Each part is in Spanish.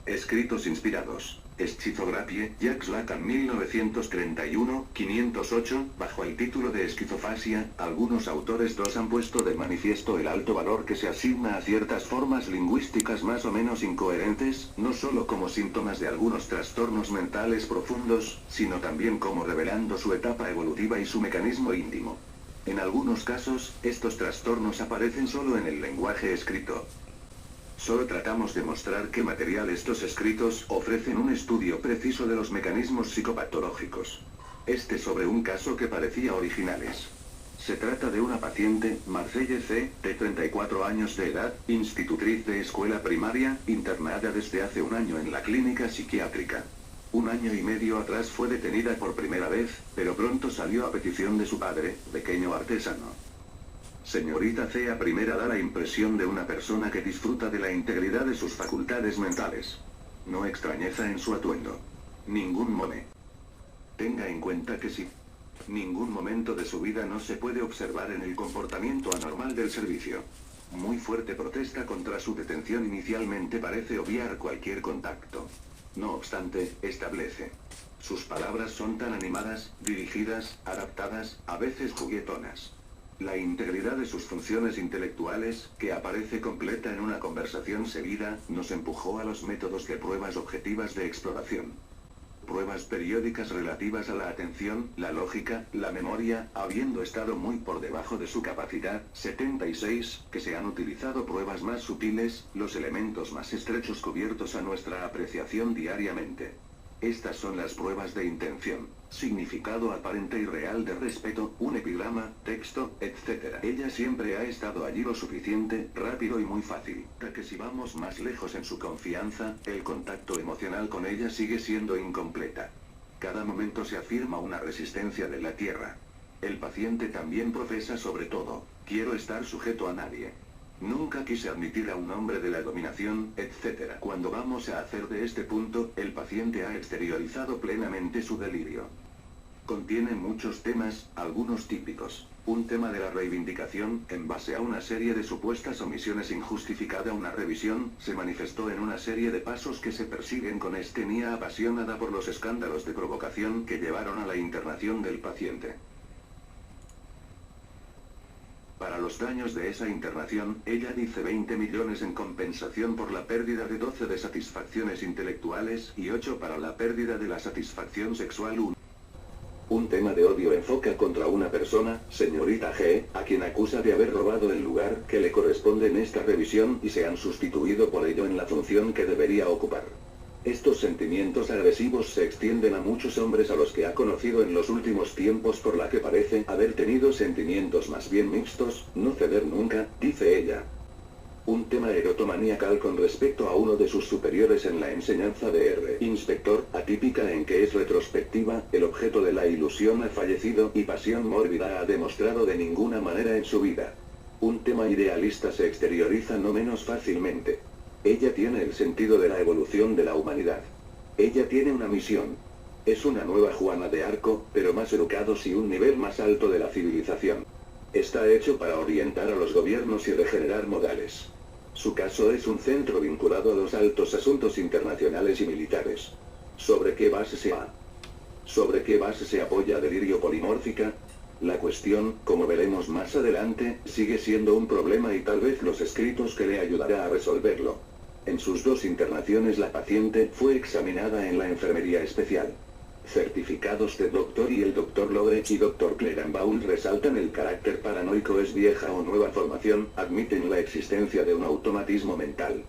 Escritos inspirados. Schizography, Jacques Lacan 1931, 508, bajo el título de esquizofasia, algunos autores han puesto de manifiesto el alto valor que se asigna a ciertas formas lingüísticas más o menos incoherentes, no solo como síntomas de algunos trastornos mentales profundos, sino también como revelando su etapa evolutiva y su mecanismo íntimo. En algunos casos, estos trastornos aparecen solo en el lenguaje escrito. Solo tratamos de mostrar qué material estos escritos ofrecen un estudio preciso de los mecanismos psicopatológicos. Este sobre un caso que parecía originales. Se trata de una paciente, Marcelle C., de 34 años de edad, institutriz de escuela primaria, internada desde hace un año en la clínica psiquiátrica. 1 año y medio atrás fue detenida por primera vez, pero pronto salió a petición de su padre, pequeño artesano. Señorita C. a primera da la impresión de una persona que disfruta de la integridad de sus facultades mentales. No extrañeza en su atuendo. Ningún momento. Tenga en cuenta que sí. Ningún momento de su vida no se puede observar en el comportamiento anormal del servicio. Muy fuerte protesta contra su detención inicialmente parece obviar cualquier contacto. No obstante, establece. Sus palabras son tan animadas, dirigidas, adaptadas, a veces juguetonas. La integridad de sus funciones intelectuales, que aparece completa en una conversación seguida, nos empujó a los métodos de pruebas objetivas de exploración. Pruebas periódicas relativas a la atención, la lógica, la memoria, habiendo estado muy por debajo de su capacidad, 76, que se han utilizado pruebas más sutiles, los elementos más estrechos cubiertos a nuestra apreciación diariamente. Estas son las pruebas de intención, significado aparente y real de respeto, un epigrama, texto, etc. Ella siempre ha estado allí lo suficiente, rápido y muy fácil, para que si vamos más lejos en su confianza, el contacto emocional con ella sigue siendo incompleta. Cada momento se afirma una resistencia de la tierra. El paciente también profesa sobre todo, quiero estar sujeto a nadie. Nunca quise admitir a un hombre de la dominación, etc. Cuando vamos a hacer de este punto, el paciente ha exteriorizado plenamente su delirio. Contiene muchos temas, algunos típicos. Un tema de la reivindicación, en base a una serie de supuestas omisiones injustificada. Una revisión, se manifestó en una serie de pasos que se persiguen con estenía apasionada por los escándalos de provocación que llevaron a la internación del paciente. Para los daños de esa internación, ella dice 20 millones en compensación por la pérdida de 12 de satisfacciones intelectuales y 8 para la pérdida de la satisfacción sexual. Un tema de odio enfoca contra una persona, señorita G., a quien acusa de haber robado el lugar que le corresponde en esta revisión y se han sustituido por ello en la función que debería ocupar. Estos sentimientos agresivos se extienden a muchos hombres a los que ha conocido en los últimos tiempos, por la que parece haber tenido sentimientos más bien mixtos, no ceder nunca, dice ella. Un tema erotomaniacal con respecto a uno de sus superiores en la enseñanza de R. Inspector, atípica en que es retrospectiva, el objeto de la ilusión ha fallecido y pasión mórbida ha demostrado de ninguna manera en su vida. Un tema idealista se exterioriza no menos fácilmente. Ella tiene el sentido de la evolución de la humanidad. Ella tiene una misión. Es una nueva Juana de Arco, pero más educados y un nivel más alto de la civilización. Está hecho para orientar a los gobiernos y regenerar modales. Su caso es un centro vinculado a los altos asuntos internacionales y militares. ¿Sobre qué base se apoya Delirio Polimórfica? La cuestión, como veremos más adelante, sigue siendo un problema y tal vez los escritos que le ayudará a resolverlo. En sus 2 internaciones la paciente fue examinada en la enfermería especial. Certificados de doctor y el Dr. Logre y Dr. Clerambault resaltan el carácter paranoico, es vieja o nueva formación, admiten la existencia de un automatismo mental.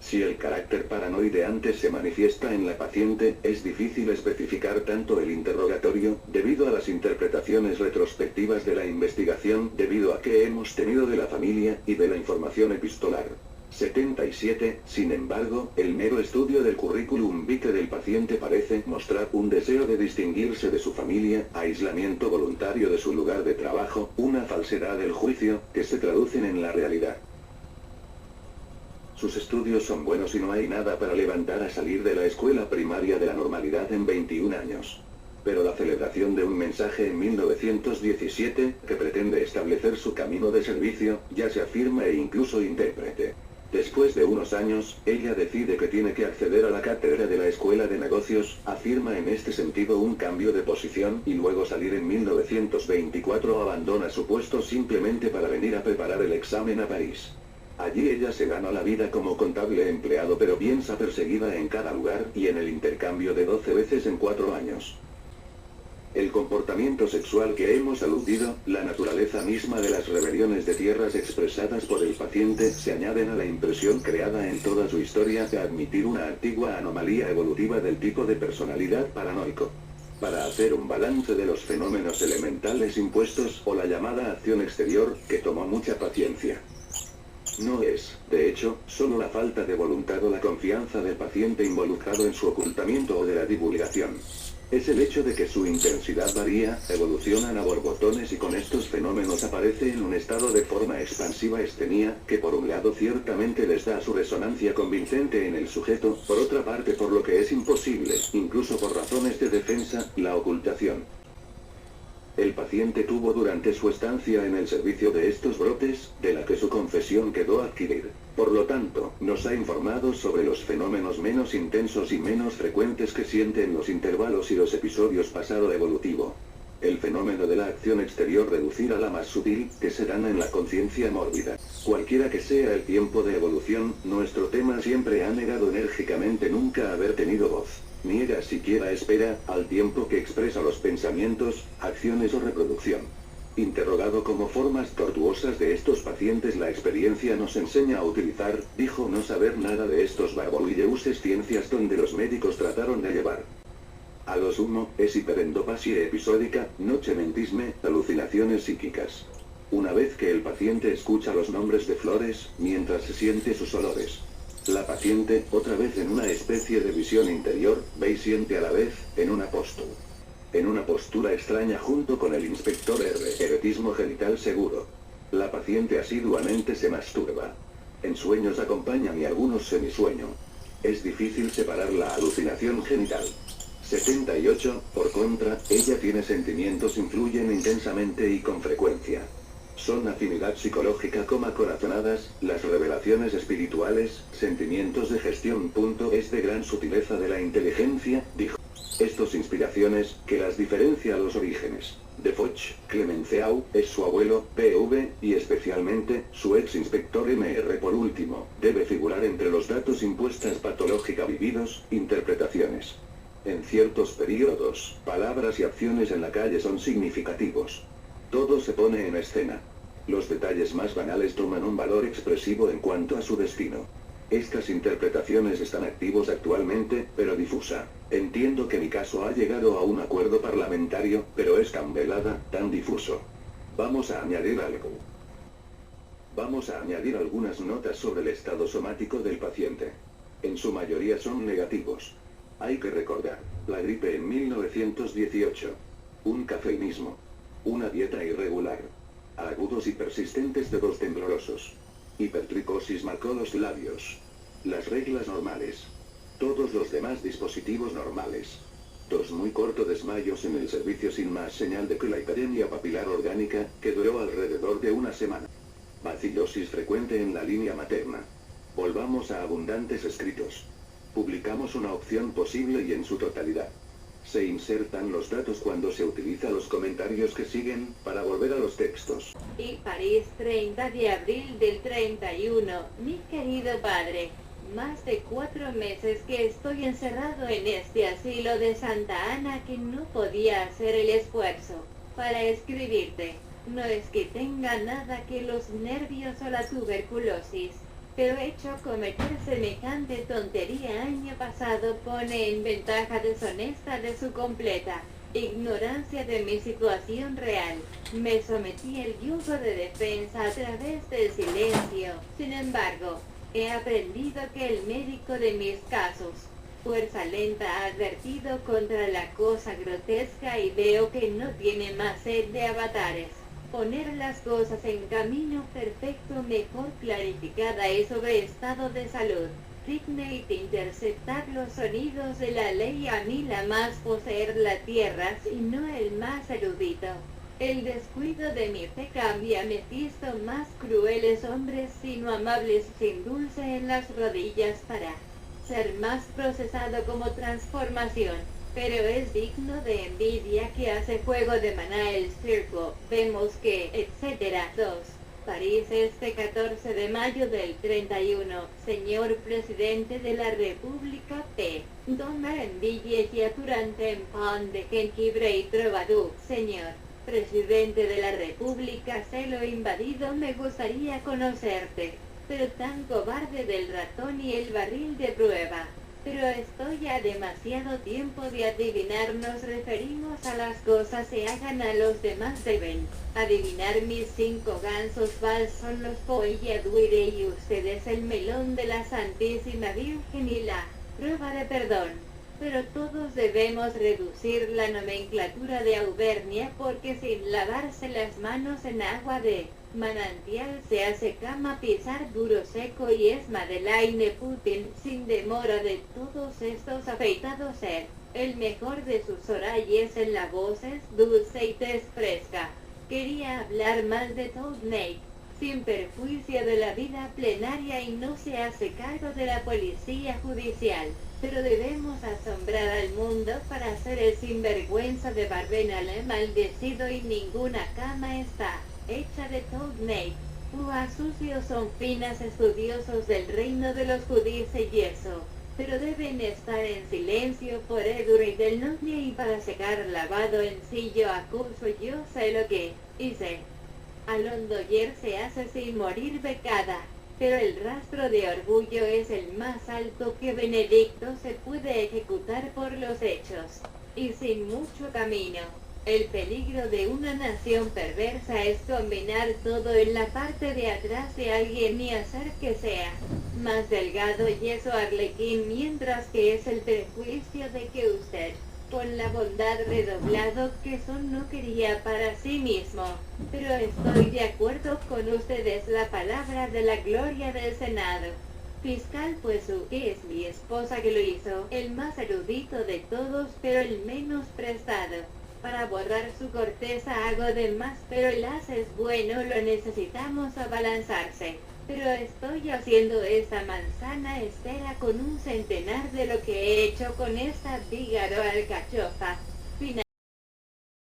Si el carácter paranoide antes se manifiesta en la paciente, es difícil especificar tanto el interrogatorio, debido a las interpretaciones retrospectivas de la investigación, debido a que hemos tenido de la familia, y de la información epistolar. 77, sin embargo, el mero estudio del currículum vitae del paciente parece mostrar un deseo de distinguirse de su familia, aislamiento voluntario de su lugar de trabajo, una falsedad del juicio, que se traducen en la realidad. Sus estudios son buenos y no hay nada para levantar a salir de la escuela primaria de la normalidad en 21 años. Pero la celebración de un mensaje en 1917, que pretende establecer su camino de servicio, ya se afirma e incluso intérprete. Después de unos años, ella decide que tiene que acceder a la cátedra de la Escuela de Negocios, afirma en este sentido un cambio de posición y luego salir en 1924 abandona su puesto simplemente para venir a preparar el examen a París. Allí ella se gana la vida como contable empleado pero piensa perseguida en cada lugar y en el intercambio de 12 veces en 4 años. El comportamiento sexual que hemos aludido, la naturaleza misma de las rebeliones de tierras expresadas por el paciente, se añaden a la impresión creada en toda su historia de admitir una antigua anomalía evolutiva del tipo de personalidad paranoico. Para hacer un balance de los fenómenos elementales impuestos o la llamada acción exterior, que tomó mucha paciencia. No es, de hecho, solo la falta de voluntad o la confianza del paciente involucrado en su ocultamiento o de la divulgación. Es el hecho de que su intensidad varía, evolucionan a borbotones y con estos fenómenos aparece en un estado de forma expansiva estenia, que por un lado ciertamente les da su resonancia convincente en el sujeto, por otra parte por lo que es imposible, incluso por razones de defensa, la ocultación. El paciente tuvo durante su estancia en el servicio de estos brotes, de la que su confesión quedó adquirir. Por lo tanto, nos ha informado sobre los fenómenos menos intensos y menos frecuentes que siente en los intervalos y los episodios pasado evolutivo. El fenómeno de la acción exterior reducir a la más sutil, que se dan en la conciencia mórbida. Cualquiera que sea el tiempo de evolución, nuestro tema siempre ha negado enérgicamente nunca haber tenido voz. Niega siquiera espera, al tiempo que expresa los pensamientos, acciones o reproducción. Interrogado como formas tortuosas de estos pacientes la experiencia nos enseña a utilizar, dijo no saber nada de estos barbolilleuses ciencias donde los médicos trataron de llevar. A lo sumo, es hiperendopasia episódica, nochementisme, alucinaciones psíquicas. Una vez que el paciente escucha los nombres de flores, mientras se siente sus olores. La paciente, otra vez en una especie de visión interior, ve y siente a la vez, en una postura extraña junto con el inspector R. Erotismo genital seguro. La paciente asiduamente se masturba. En sueños acompañan y algunos semisueño. Es difícil separar la alucinación genital. 78, por contra, ella tiene sentimientos, influyen intensamente y con frecuencia. Son afinidad psicológica, corazonadas, las revelaciones espirituales, sentimientos de gestión. Es de gran sutileza de la inteligencia, dijo. Estos inspiraciones, que las diferencia a los orígenes. De Foch, Clemenceau, es su abuelo, P.V., y especialmente, su ex inspector M.R. por último, debe figurar entre los datos impuestas patológica vividos, interpretaciones. En ciertos periodos, palabras y acciones en la calle son significativos. Todo se pone en escena. Los detalles más banales toman un valor expresivo en cuanto a su destino. Estas interpretaciones están activos actualmente, pero difusa. Entiendo que mi caso ha llegado a un acuerdo parlamentario, pero es tan velada, tan difuso. Vamos a añadir algo. Vamos a añadir algunas notas sobre el estado somático del paciente. En su mayoría son negativos. Hay que recordar, la gripe en 1918. Un cafeinismo. Una dieta irregular. Agudos y persistentes dedos temblorosos. Hipertricosis marcó los labios. Las reglas normales. Todos los demás dispositivos normales. 2 muy corto desmayos en el servicio sin más señal de que la hiperemia papilar orgánica, que duró alrededor de una semana. Bacillosis frecuente en la línea materna. Volvamos a abundantes escritos. Publicamos una opción posible y en su totalidad. Se insertan los datos cuando se utiliza los comentarios que siguen, para volver a los textos. Y París, 30 de abril del 31. Mi querido padre, más de 4 meses que estoy encerrado en este asilo de Santa Ana que no podía hacer el esfuerzo para escribirte. No es que tenga nada que los nervios o la tuberculosis, pero hecho cometer semejante tontería año pasado pone en ventaja deshonesta de su completa ignorancia de mi situación real. Me sometí al yugo de defensa a través del silencio. Sin embargo, he aprendido que el médico de mis casos, fuerza lenta, ha advertido contra la cosa grotesca y veo que no tiene más sed de avatares. Poner las cosas en camino perfecto, mejor clarificada y sobre estado de salud. Dignate interceptar los sonidos de la ley, a mí la más poseer la tierra, sino el más erudito. El descuido de Mirte cambia Mephisto más crueles hombres sino amables sin dulce en las rodillas para ser más procesado como transformación. Pero es digno de envidia que hace juego de maná el circo, vemos que, etc. 2. París este 14 de mayo del 31, señor presidente de la República P. Dona envidia y durante en pan de jengibre y trovadú, señor presidente de la República, sé lo invadido, me gustaría conocerte, pero tan cobarde del ratón y el barril de prueba. Pero estoy a demasiado tiempo de adivinar, nos referimos a las cosas se hagan a los demás deben. Adivinar mis 5 gansos vals son los polladure y ustedes el melón de la Santísima Virgen y la prueba de perdón. Pero todos debemos reducir la nomenclatura de Auvernia porque sin lavarse las manos en agua de manantial se hace cama pisar duro seco y es Madeleine Putin sin demora de todos estos afeitados ser el mejor de sus oralles en la voz es dulce y tez fresca. Quería hablar mal de Toadney sin perjuicio de la vida plenaria y no se hace cargo de la policía judicial. Pero debemos asombrar al mundo para hacer el sinvergüenza de Barbenale maldecido y ninguna cama está hecha de Toadney. Ua sucios son finas estudiosos del reino de los judíos y yeso, pero deben estar en silencio por Edurey del Norte y para secar lavado en sillo acuso yo sé lo que hice. Alondoyer se hace sin morir becada, pero el rastro de orgullo es el más alto que Benedicto se puede ejecutar por los hechos, y sin mucho camino. El peligro de una nación perversa es combinar todo en la parte de atrás de alguien y hacer que sea más delgado y eso arlequín, mientras que es el perjuicio de que usted, con la bondad redoblado que son no quería para sí mismo. Pero estoy de acuerdo con ustedes, la palabra de la gloria del Senado. Fiscal pues que es mi esposa que lo hizo, el más erudito de todos pero el menos prestado. Para borrar su corteza hago de más, pero el as es bueno, lo necesitamos a balanzarse. Pero estoy haciendo esta manzana espera con un centenar de lo que he hecho con esta bígaro alcachofa.